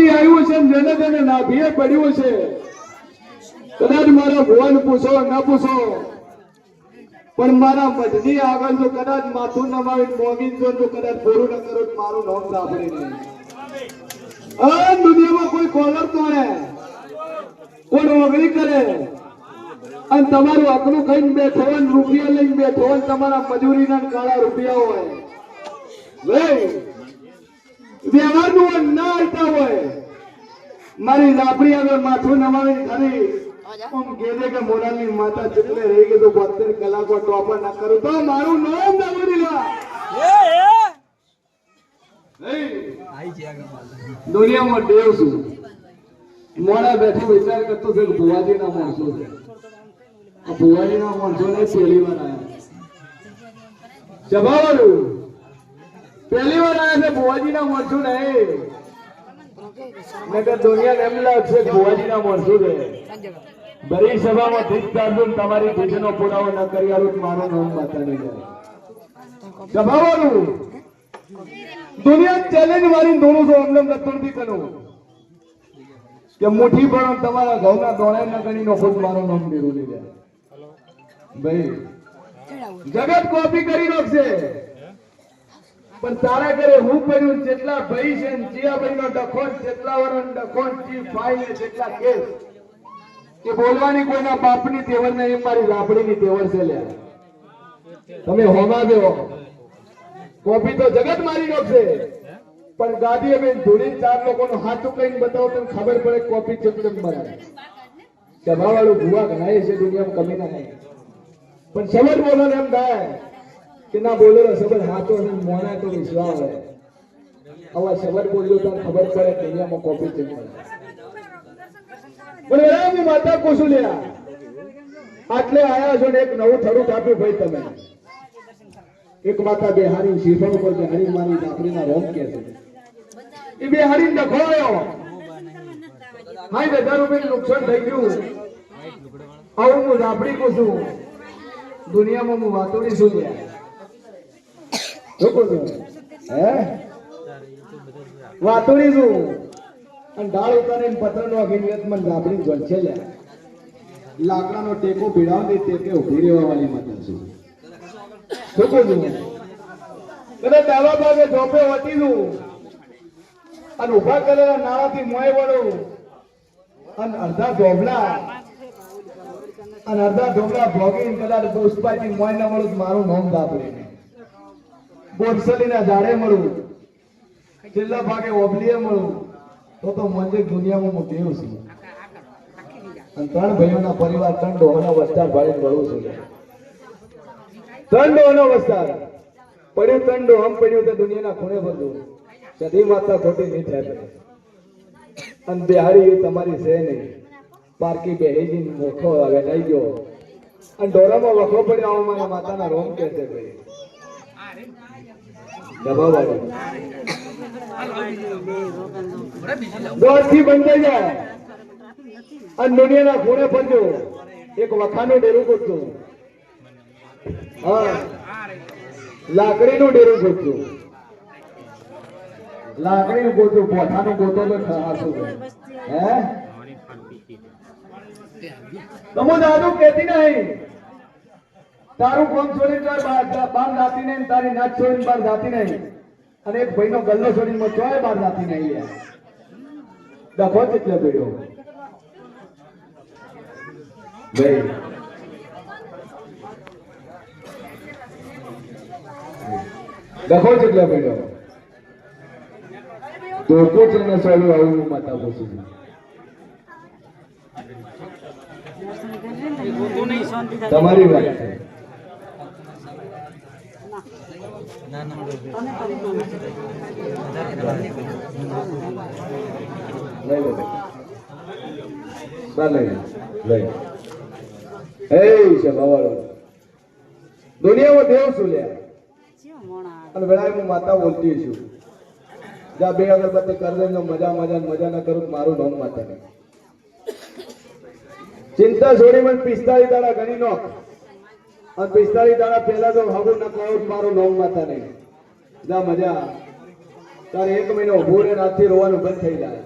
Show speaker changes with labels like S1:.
S1: માંથી આવ્યું છે જેને તેને નાભીએ પડ્યું છે કદાચ મારા ભુવન પૂછો ન પૂછો પણ મારા મજની આગળ જો કદાચ માથું નમાવી મોગી જો તો કદાચ પૂરું ન કરો તો મારું નામ સાંભળે નહીં આ દુનિયામાં કોઈ કોલર તોડે કોઈ ઓગળી કરે અને તમારું અકલું ખાઈને બેઠો હોય રૂપિયા લઈને બેઠો હોય તમારા મજૂરીના કાળા રૂપિયા હોય વ્યવહારનું ના આવતા હોય મારી લાપડી આગળ માથું નમાવીને ખાલી કેદે કે મોરાલની માતા ચૂકલે રહી ગઈ તો 72 કલાકો ટોપર ના કરું તો મારું નામ નવડી લા દુનિયામાં દેવ છું મોડા બેઠો વિચાર કરતો છે કે ભુવાજી ના માણસો છે આ ભુવાજી ના માણસો ને પહેલી વાર આવ્યા જવાવાળું પહેલી વાર આવ્યા છે ભુવાજી ના માણસો નહીં નકર દુનિયા એમ લાગશે ભુવાજી ના માણસો છે બરી સભામાં ધીકતાર્જુન તમારી ભીજનો પુરાવો ન કરી આવું મારું નામ બતાવી જાય જવાવાળું દુનિયા ચેલેન્જ મારી દોડું છું અમને નથી કરું કે મુઠ્ઠી પણ તમારા ઘઉંના દોણાઈ ન ગણીનો ખુદ મારું નામ મેળવી લીધે ભાઈ જગત કોપી કરી નાખશે પણ તારા ઘરે હું પડ્યું જેટલા ભાઈ છે જીયા ભાઈ નો ડખો જેટલા વરણ ડખો ચી ફાઈલ જેટલા કેસ કે બોલવાની કોઈના બાપની તેવર ને એમ મારી લાપડીની તેવર છે લે તમે હોમા દેવો કોપી તો જગત મારી નાખશે પણ ગાદી અમે ધૂળી ચાર લોકોનો હાથું કઈને બતાવો તો ખબર પડે કોપી ચેટલું બરાબર સભાવાળું ભુવા ઘણાય છે દુનિયામાં કમી ના નહીં પણ શબ્દ બોલો એમ થાય કે ના બોલેલો શબ્દ હાથો છે મોના તો વિશ્વાસ હોય આવા શબ્દ બોલ્યો તો ખબર પડે દુનિયામાં કોપી ચેટ પણ એમ માતા કુસુલિયા આટલે આયા છો ને એક નવું થડું થાપ્યું ભાઈ તમે એક માતા બેહારી શીફળ ઉપર બેહારી મારી લાકડીના રોમ કે છે એ બેહારી ડખોયો હાઈ 1000 રૂપિયા નુકસાન થઈ ગયું આવું હું લાપડી કુસું દુનિયામાં હું વાતોડી શું લે લોકો હે વાતોડી શું અને ડાળ ઉતારીને પથરનો અગિનિયત મન લાપડી જોલશે લે લાકડાનો ટેકો ભીડાવતી ટેકે ઉભી રહેવા વાળી માતા છું લોકો છું કદાચ ડાબા ભાગે ઢોપે વટી દઉં અને ઉભા કરેલા નાળાથી મોય વળું અને અડધા ઢોબલા ભોગીને કદાચ પુષ્પાથી મોય ન મળું મારું નામ દાપડે બોરસલીના ઝાડે મળું છેલ્લા ભાગે ઓબલીએ મળું તો મંજે દુનિયામાં હું કેવું છું અને 3 ભાઈઓના પરિવાર 3 ડોહાના વસ્તાર ભાડે મળું છું 3 ડોહાનો વસ્તાર પડ્યું 3 ડોહમ પડ્યું તો દુનિયાના ખૂણે બધું સદી માતા ખોટી નહીં થાય અને બિહારી એ તમારી છે નહીં પારકી બેહીજી મોખો વેટાઈ ગયો અને ડોરામાં વખો પડ્યો આવો મારા માતાના રોમ કે છે ભાઈ દબાવાળો દોડથી બંધાઈ જાય અને દુનિયાના ખૂણે ફરજો એક વખાનું ડેરું ગોતતું હા લાકડીનું ડેરું ગોતતું લાકડીનું ગોતું પોઠાનું ગોતો તો ખાશું હે તમો દાદુ કહેતી નહીં તારું કોમ છોડીને બાર જાતી નહીં તારી નાચ છોડીને બાર જાતી નહીં અને એક ભાઈનો ગલ્લો છોડીને ચોય બાર જાતી નહીં લે ડખો કેટલો પડ્યો ભાઈ ડખો કેટલો પડ્યો ધોકો છે ને સોલું આવું માતા પૂછું તમારી વાત છે દુનિયામાં દેવ શું લે અને વેળાએ હું માતા બોલતી છું જા બે અગરબત્તી કરી દે મજા ના કરું મારું નામ માતા નહીં ચિંતા છોડી મને 45 દાડા ગણી નો અને 45 દાડા પહેલા તો હગું ના કહું મારું નામ માતા નહીં જા મજા તારે 1 મહિનો ઉભો રહે રાતથી રોવાનું બંધ થઈ જાય